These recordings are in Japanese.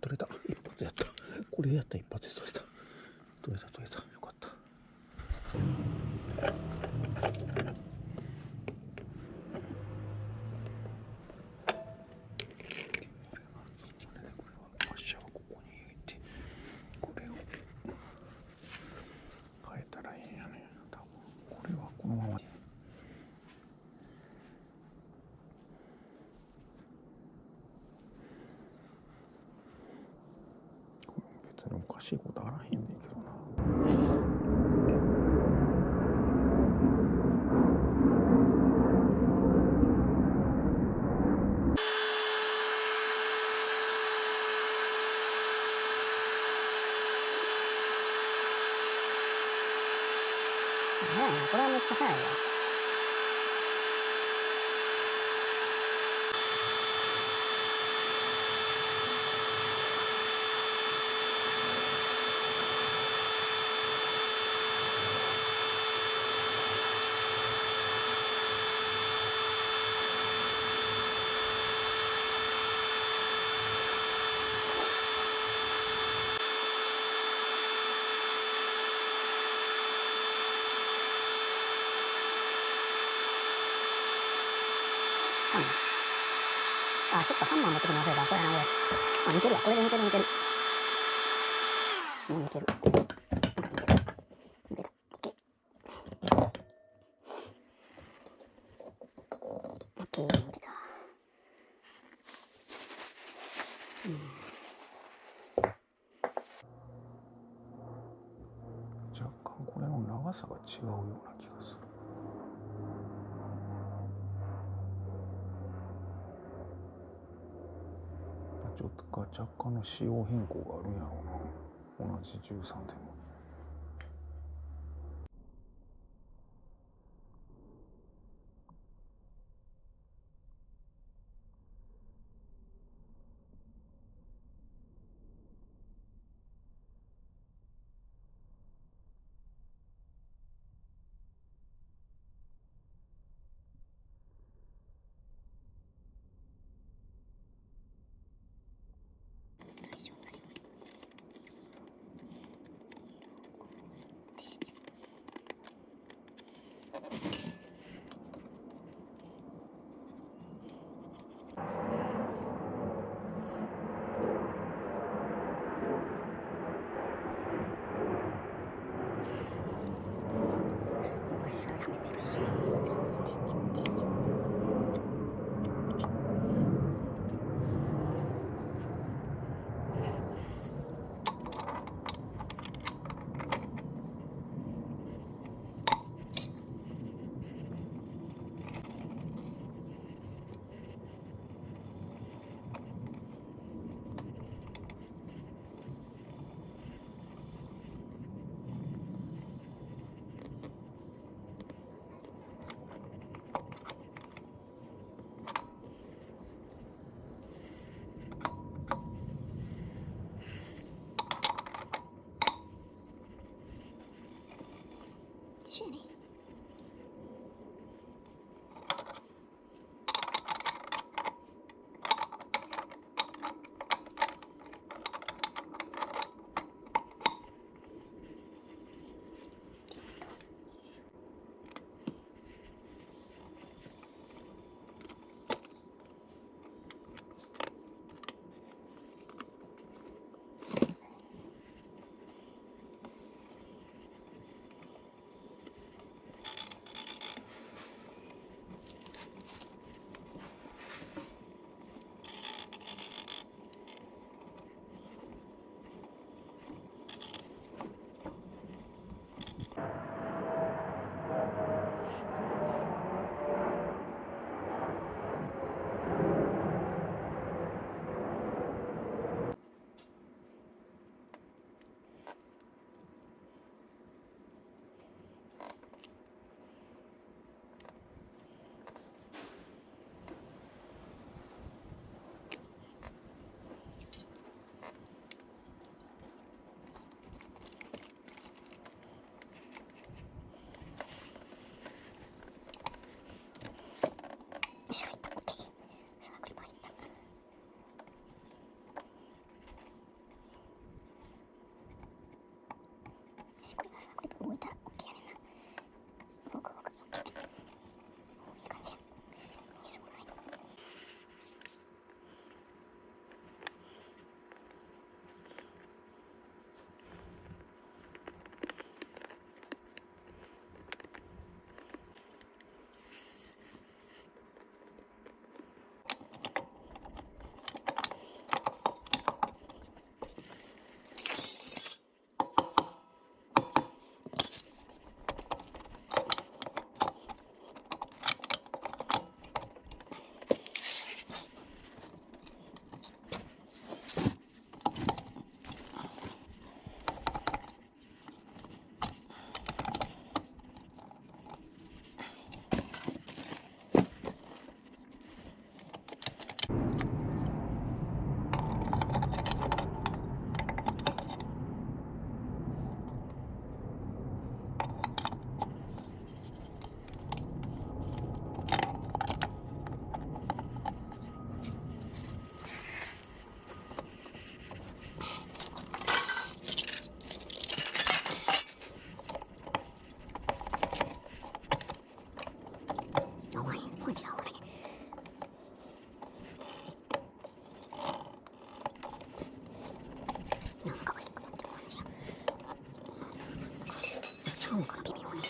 取れた。一発やった。これやった。一発で取れた。取れた。よかった。これはここに入れて、これを変えたらいいんやね。多分これはこのままに。別におかしいことあらへんねんけどな。早いな、これはめっちゃ早いわ。あ、そっか、ハンマー持ってくるの忘れた。これな、俺。あ、似てるわ。これで似てる。もう似てる。似てる。オッケー。オッケー、似てた。若干これの長さが違うような気がする。ちょっと若干の仕様変更があるんやろうな。同じ13でも。ちゃうんかな微妙に。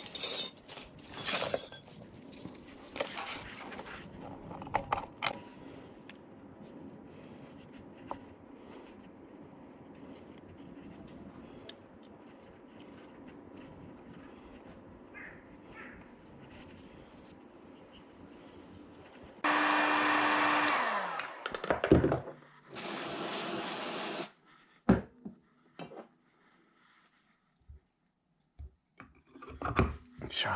よいしょ。あ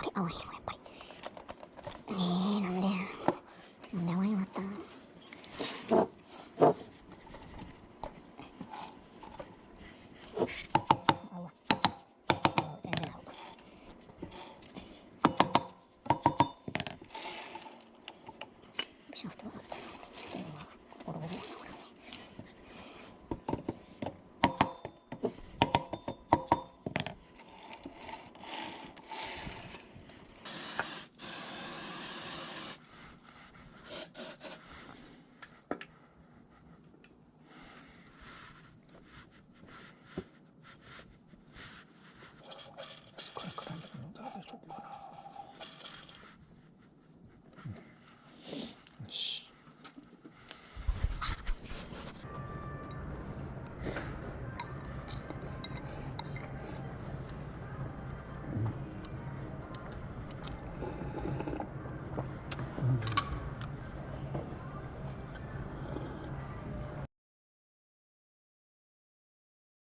れ合わへんわやっぱり。ねえなんで合わへんわったの。合うわ。全然合う。シャフトがあったな。ボロボロやなこれね。これくらいの大丈夫かな。よし。